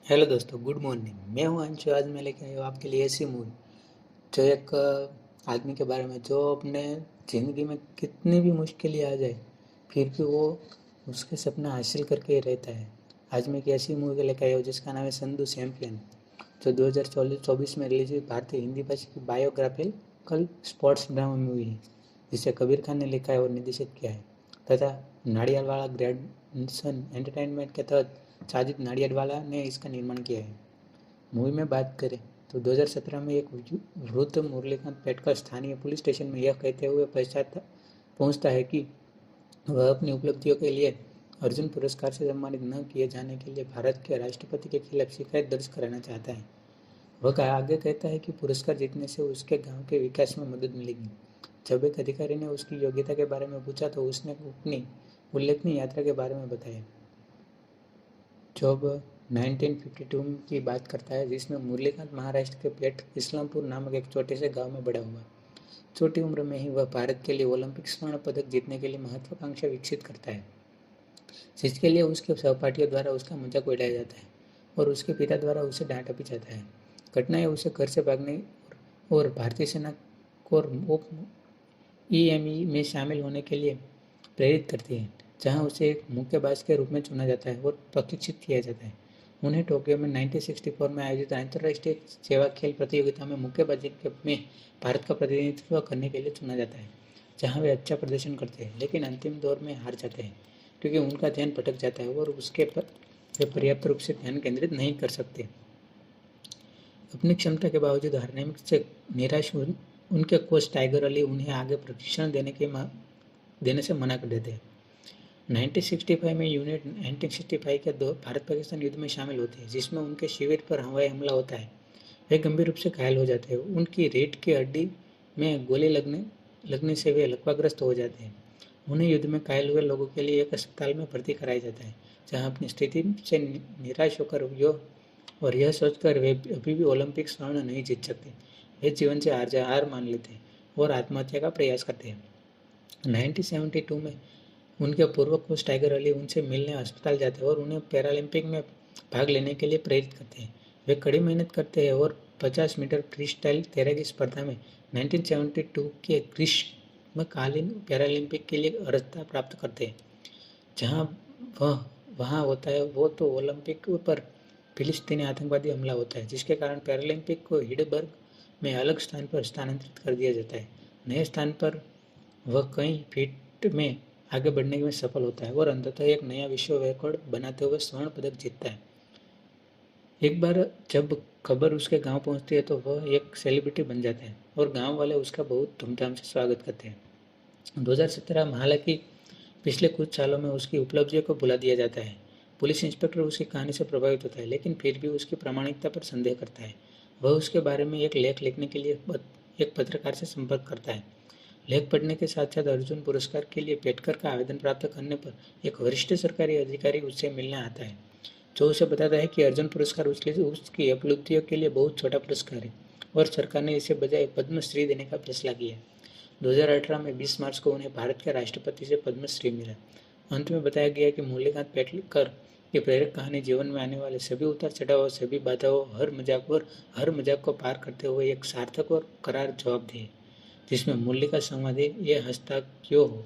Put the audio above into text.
Hello दोस्तों, good morning. मैं हूं अंशु। आज मैं लेके आया हूं आपके लिए ऐसी मूवी जो एक आदमी के बारे में जो अपने ज़िंदगी में कितनी भी मुश्किलें आ जाए फिर भी वो उसके सपना हासिल करके ही रहता है। आज मैं एक ऐसी मूवी लेके आया हूँ जिसका नाम है संधू चैंपियन, जो 2024 में रिलीज हुई भारतीय हिंदी भाषा की बायोग्राफिकल स्पोर्ट्स ड्रामा मूवी है, जिसे कबीर खान ने लिखा है और निर्देशित किया है तथा नाडियाडवाला ग्रैंडसन एंटरटेनमेंट के तहत साजिद नाडियाडवाला ने इसका निर्माण किया है। मूवी में बात करें तो 2017 में एक वृद्ध मुरलीकांत पेटकर स्थानीय पुलिस स्टेशन में यह कहते हुए पहुंचता है कि वह अपनी उपलब्धियों के लिए अर्जुन पुरस्कार से सम्मानित न किए जाने के लिए भारत के राष्ट्रपति के खिलाफ शिकायत दर्ज कराना चाहता है। वह आगे कहता है कि पुरस्कार जीतने से उसके गांव के विकास में मदद मिलेगी। जब एक अधिकारी ने उसकी योग्यता के बारे में पूछा तो उसने अपनी उल्लेखनीय यात्रा के बारे में बताया। जॉब 1952 की बात करता है, जिसमें मुरलीकांत महाराष्ट्र के पेट इस्लामपुर नामक एक छोटे से गांव में बड़ा हुआ। छोटी उम्र में ही वह भारत के लिए ओलंपिक स्वर्ण पदक जीतने के लिए महत्वाकांक्षा विकसित करता है, जिसके लिए उसके सहपाठियों द्वारा उसका मजाक उड़ाया जाता है और उसके पिता द्वारा उसे डांटा भी जाता है। घटनाएं उसे घर से भागने और भारतीय सेना को ईएमई में शामिल होने के लिए प्रेरित करती है, जहां उसे एक मुक्केबाज के रूप में चुना जाता है और प्रशिक्षित किया जाता है। उन्हें टोक्यो में 1964 में आयोजित अंतर्राष्ट्रीय सेवा खेल प्रतियोगिता में मुक्केबाजी में भारत का प्रतिनिधित्व करने के लिए चुना जाता है, जहां वे अच्छा प्रदर्शन करते हैं लेकिन अंतिम दौर में हार जाते हैं क्योंकि उनका ध्यान भटक जाता है और उसके पर वे पर्याप्त रूप से ध्यान केंद्रित नहीं कर सकते। अपनी क्षमता के बावजूद हारने से निराश उनके कोच टाइगर अली उन्हें आगे प्रशिक्षण देने से मना कर देते हैं। 1965 में यूनिट 1965 के दो भारत पाकिस्तान युद्ध में शामिल होते हैं, जिसमें उनके शिविर पर हवाई हमला होता है। वे गंभीर रूप से घायल हो जाते हैं। उनकी रीढ़ की हड्डी में गोली लगने से वे लकवाग्रस्त हो जाते हैं। उन्हें युद्ध में घायल हुए लोगों के लिए एक अस्पताल में भर्ती कराया जाता है, जहां अपनी स्थिति से निराश होकर और यह सोचकर वे अभी भी ओलंपिक स्वर्ण नहीं जीत सकते, वे जीवन से हार मान लेते हैं और आत्महत्या का प्रयास करते हैं। 1972 में उनके पूर्व कोच टाइगर अली उनसे मिलने अस्पताल जाते हैं और उन्हें पैरालंपिक में भाग लेने के लिए प्रेरित करते हैं। वे कड़ी मेहनत करते हैं और 50 मीटर फ्री स्टाइल तैराकी स्पर्धा में 1972 के ग्रीष्मकालीन पैरालंपिक के लिए अर्हता प्राप्त करते हैं। जहां वह वहां होता है वो तो ओलंपिक पर फिलिस्तीनी आतंकवादी हमला होता है, जिसके कारण पैरालंपिक को हिडबर्ग में अलग स्थान पर स्थानांतरित कर दिया जाता है। नए स्थान पर वह कई फीट में आगे बढ़ने में सफल होता है और अंततः एक नया विश्व रिकॉर्ड बनाते हुए स्वर्ण पदक जीतता है। एक बार जब खबर उसके गांव पहुंचती है तो वह एक सेलिब्रिटी बन जाता है और गांव वाले उसका बहुत धूमधाम से स्वागत करते हैं। 2017 में हालांकि पिछले कुछ सालों में उसकी उपलब्धियों को भुला दिया जाता है। पुलिस इंस्पेक्टर उसकी कहानी से प्रभावित होता है, लेकिन फिर भी उसकी प्रामाणिकता पर संदेह करता है। वह उसके बारे में एक लेख लिखने के लिए एक पत्रकार से संपर्क करता है। लेख पढ़ने के साथ साथ अर्जुन पुरस्कार के लिए पेटकर का आवेदन प्राप्त करने पर एक वरिष्ठ सरकारी अधिकारी उससे मिलने आता है, जो उसे बताता है कि अर्जुन पुरस्कार उसकी उपलब्धियों के लिए बहुत छोटा पुरस्कार है और सरकार ने इसे बजाय पद्मश्री देने का फैसला किया। 2018 में 20 मार्च को उन्हें भारत के राष्ट्रपति से पद्मश्री मिला। अंत में बताया गया कि मुरलीकांत पेटकर की प्रेरक कहानी जीवन में आने वाले सभी उतार चढ़ाव और सभी बाधाओं हर मजाक को पार करते हुए एक सार्थक और करार जवाब दिए, जिसमें मुरली का संवाद ये हंसता क्यों हो।